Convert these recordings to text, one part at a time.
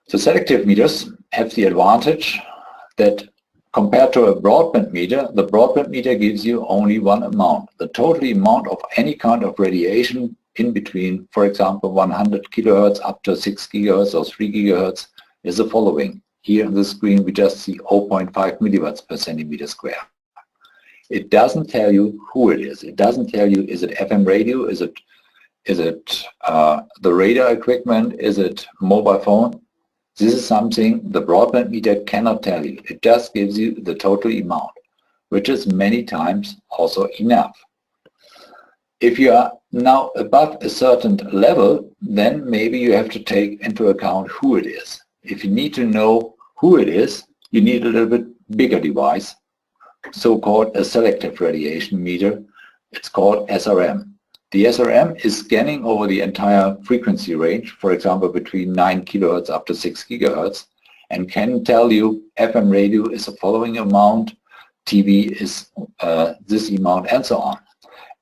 So selective meters have the advantage that compared to a broadband meter, the broadband meter gives you only one amount. The total amount of any kind of radiation in between, for example, 100 kilohertz up to 6 gigahertz or 3 gigahertz is the following. Here on the screen we just see 0.5 milliwatts per centimeter square. It doesn't tell you who it is. It doesn't tell you, is it FM radio, is it the radar equipment, is it mobile phone? This is something the broadband meter cannot tell you. It just gives you the total amount, which is many times also enough. If you are now above a certain level, then maybe you have to take into account who it is. If you need to know who it is, you need a little bit bigger device, so-called a selective radiation meter. It's called SRM. The SRM is scanning over the entire frequency range, for example, between 9 kilohertz up to 6 gigahertz, and can tell you FM radio is the following amount, TV is this amount, and so on.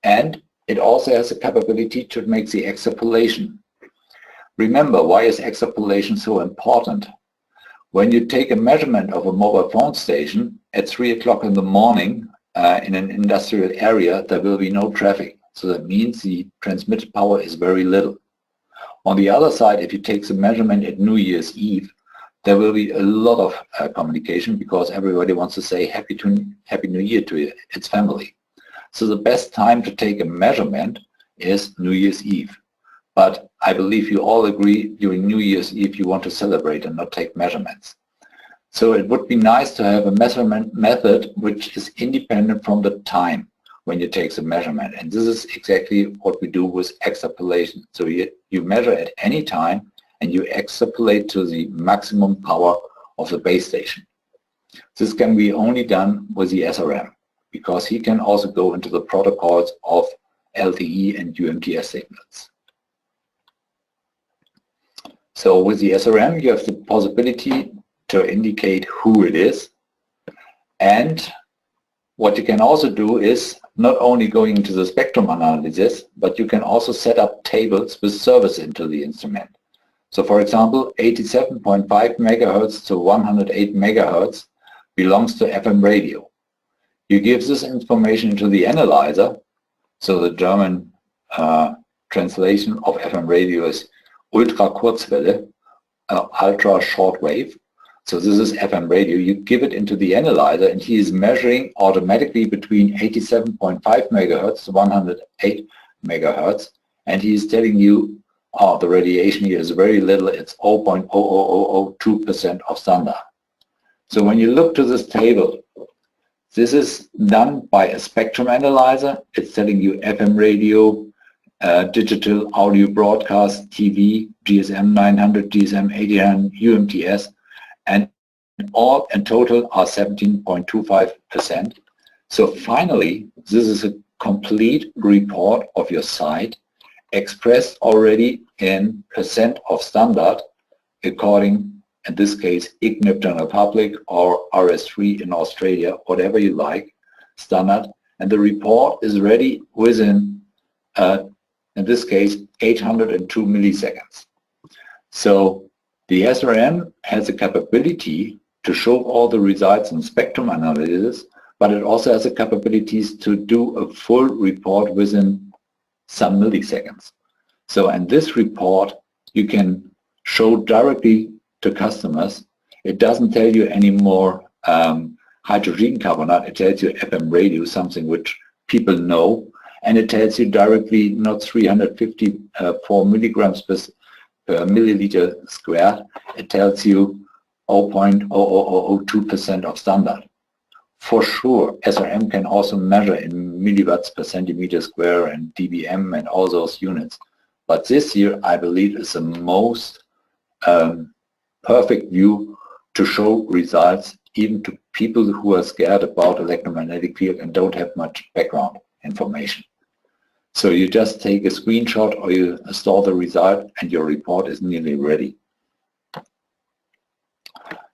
And it also has the capability to make the extrapolation. Remember, why is extrapolation so important? When you take a measurement of a mobile phone station at 3 o'clock in the morning in an industrial area, there will be no traffic. So that means the transmitted power is very little. On the other side, if you take the measurement at New Year's Eve, there will be a lot of communication because everybody wants to say Happy New Year to its family. So the best time to take a measurement is New Year's Eve. But I believe you all agree during New Year's Eve you want to celebrate and not take measurements. So it would be nice to have a measurement method which is independent from the time when you take the measurement. And this is exactly what we do with extrapolation. So you measure at any time and you extrapolate to the maximum power of the base station. This can be only done with the SRM because he can also go into the protocols of LTE and UMTS signals. So with the SRM you have the possibility to indicate who it is, and what you can also do is not only going into the spectrum analysis, but you can also set up tables with service into the instrument. So for example, 87.5 megahertz to 108 megahertz belongs to FM radio. You give this information into the analyzer, so the German translation of FM radio is Ultra Kurzwelle, ultra short wave. So this is FM radio. You give it into the analyzer and he is measuring automatically between 87.5 megahertz to 108 megahertz, and he is telling you, oh, the radiation here is very little, it's 0.00002% of standard. So when you look to this table, this is done by a spectrum analyzer. It's telling you FM radio, digital audio broadcast, TV, GSM 900, GSM 800, UMTS, and all in total are 17.25%. So finally, this is a complete report of your site expressed already in percent of standard according, in this case, IGNIP General Public or RS3 in Australia, whatever you like, standard. And the report is ready within, in this case, 802 milliseconds. So the SRM has the capability to show all the results in spectrum analysis, but it also has the capabilities to do a full report within some milliseconds. So in this report, you can show directly to customers. It doesn't tell you anymore hydrogen carbonate, it tells you FM radio, something which people know, and it tells you directly not 354 milligrams per milliliter squared, it tells you 0.0002% of standard. For sure, SRM can also measure in milliwatts per centimeter square and dBm and all those units. But this here, I believe, is the most perfect view to show results even to people who are scared about electromagnetic field and don't have much background information. So you just take a screenshot or you store the result and your report is nearly ready.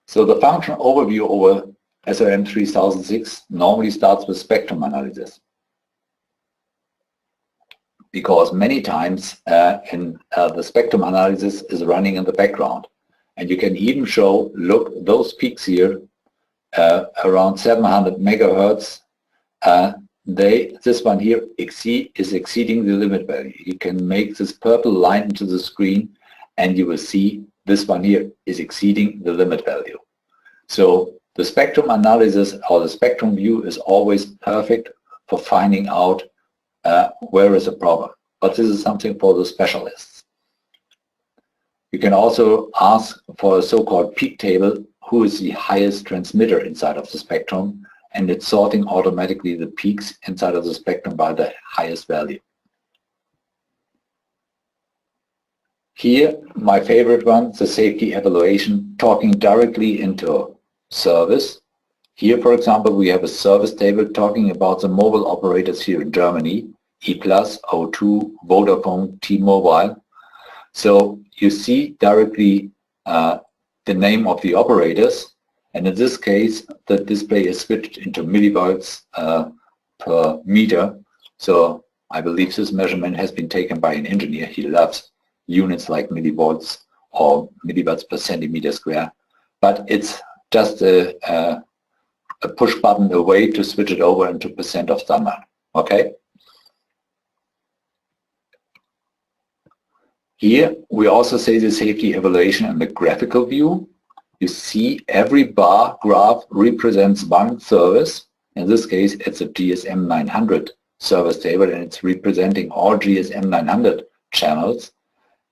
So the function overview over SRM-3006 normally starts with spectrum analysis, because many times the spectrum analysis is running in the background, And you can even show, look, those peaks here, around 700 megahertz, this one here is exceeding the limit value. You can make this purple line into the screen and you will see this one here is exceeding the limit value. So the spectrum analysis or the spectrum view is always perfect for finding out where is a problem. But this is something for the specialists. You can also ask for a so-called peak table, who is the highest transmitter inside of the spectrum, and it's sorting automatically the peaks inside of the spectrum by the highest value. Here, my favorite one, the safety evaluation, talking directly into service. Here, for example, we have a service table talking about the mobile operators here in Germany, E+, O2, Vodafone, T-Mobile. So you see directly the name of the operators, and in this case the display is switched into millivolts per meter. So I believe this measurement has been taken by an engineer. He loves units like millivolts or milliwatts per centimeter square, but it's just a push button away to switch it over into percent of standard. Okay. Here we also say the safety evaluation in the graphical view. You see every bar graph represents one service. In this case it's a GSM 900 service table, and it's representing all GSM 900 channels.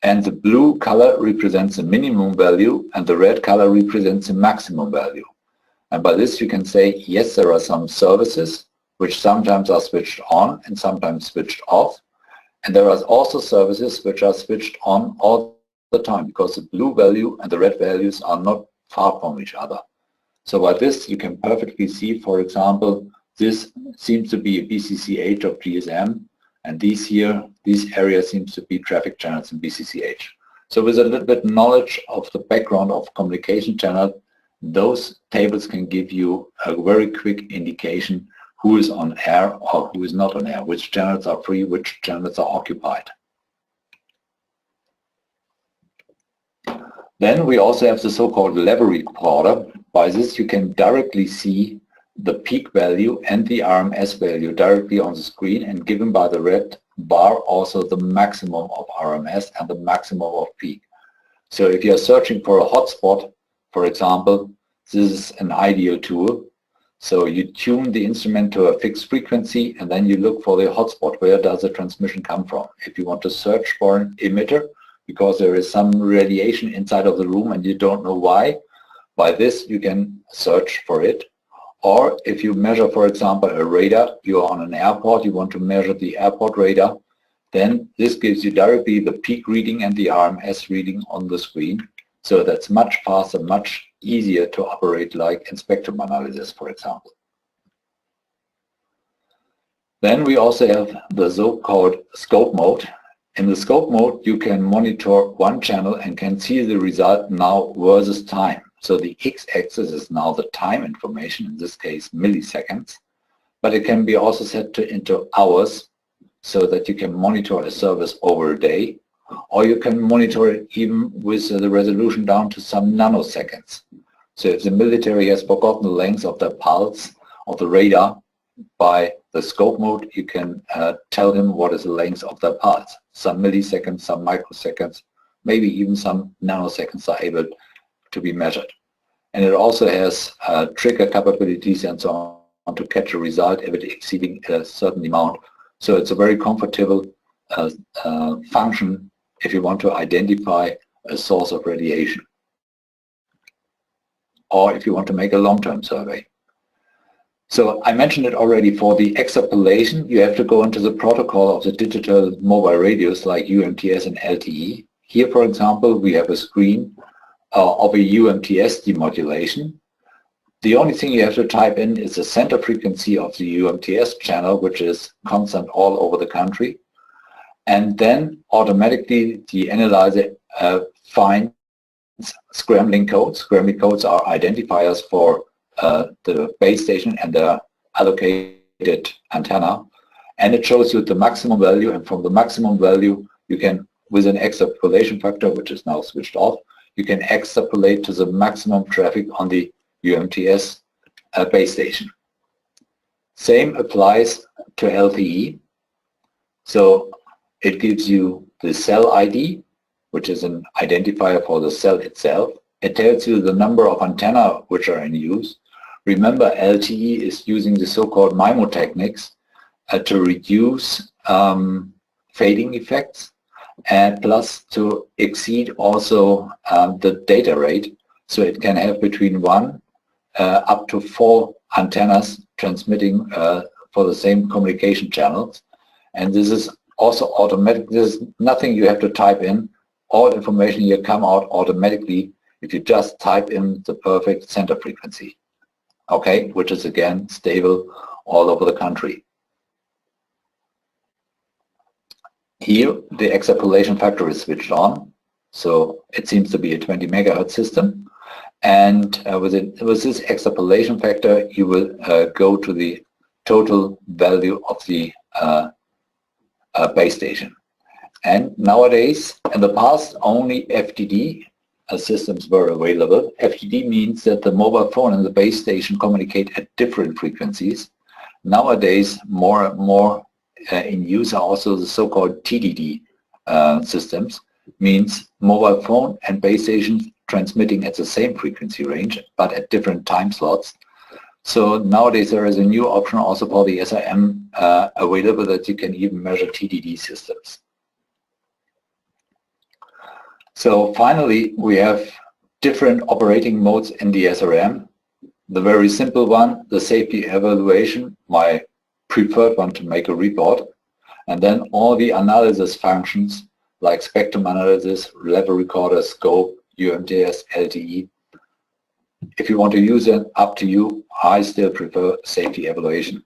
And the blue color represents the minimum value and the red color represents the maximum value. And by this you can say, yes, there are some services which sometimes are switched on and sometimes switched off. And there are also services which are switched on all the time, because the blue value and the red values are not far from each other. So by this you can perfectly see, for example, this seems to be a BCCH of GSM, and these area seems to be traffic channels in BCCH. So with a little bit knowledge of the background of communication channel, those tables can give you a very quick indication who is on air or who is not on air, which channels are free, which channels are occupied. Then we also have the so-called level recorder. By this you can directly see the peak value and the RMS value directly on the screen, and given by the red bar also the maximum of RMS and the maximum of peak. So if you are searching for a hotspot, for example, this is an ideal tool. So you tune the instrument to a fixed frequency and then you look for the hotspot. Where does the transmission come from? If you want to search for an emitter because there is some radiation inside of the room and you don't know why, by this you can search for it. Or if you measure, for example, a radar, you are on an airport, you want to measure the airport radar, then this gives you directly the peak reading and the RMS reading on the screen. So that's much faster, much easier to operate, like in spectrum analysis, for example. Then we also have the so-called scope mode. In the scope mode, you can monitor one channel and can see the result now versus time. So the x-axis is now the time information, in this case milliseconds, but it can be also set into hours so that you can monitor a service over a day, or you can monitor it even with the resolution down to some nanoseconds. So if the military has forgotten the length of the pulse of the radar, by the scope mode you can tell him what is the length of the pulse. Some milliseconds, some microseconds, maybe even some nanoseconds are able to be measured. And it also has trigger capabilities and so on to catch a result if it is exceeding a certain amount. So it's a very comfortable function if you want to identify a source of radiation, or if you want to make a long-term survey. So I mentioned it already, for the extrapolation you have to go into the protocol of the digital mobile radios like UMTS and LTE. Here, for example, we have a screen of a UMTS demodulation. The only thing you have to type in is the center frequency of the UMTS channel, which is constant all over the country. And then automatically the analyzer finds scrambling codes. Scrambling codes are identifiers for the base station and the allocated antenna. And it shows you the maximum value, and from the maximum value you can, with an extrapolation factor, which is now switched off, you can extrapolate to the maximum traffic on the UMTS base station. Same applies to LTE. So it gives you the cell ID, which is an identifier for the cell itself. It tells you the number of antennas which are in use. Remember, LTE is using the so-called MIMO techniques to reduce fading effects, and plus to exceed also the data rate, so it can have between 1 up to 4 antennas transmitting for the same communication channels. And this is also automatic. There's nothing you have to type in. All information here come out automatically if you just type in the perfect center frequency, okay, which is again stable all over the country. Here the extrapolation factor is switched on, so it seems to be a 20 megahertz system, and with this extrapolation factor you will go to the total value of the base station. And nowadays, in the past, only FDD systems were available. FDD means that the mobile phone and the base station communicate at different frequencies. Nowadays, more and more in use are also the so-called TDD systems, means mobile phone and base stations transmitting at the same frequency range, but at different time slots. So nowadays there is a new option also for the SRM available, that you can even measure TDD systems. So finally, we have different operating modes in the SRM. The very simple one, the safety evaluation, my preferred one to make a report, and then all the analysis functions like spectrum analysis, level recorder, scope, UMTS, LTE. If you want to use it, up to you. I still prefer safety evaluation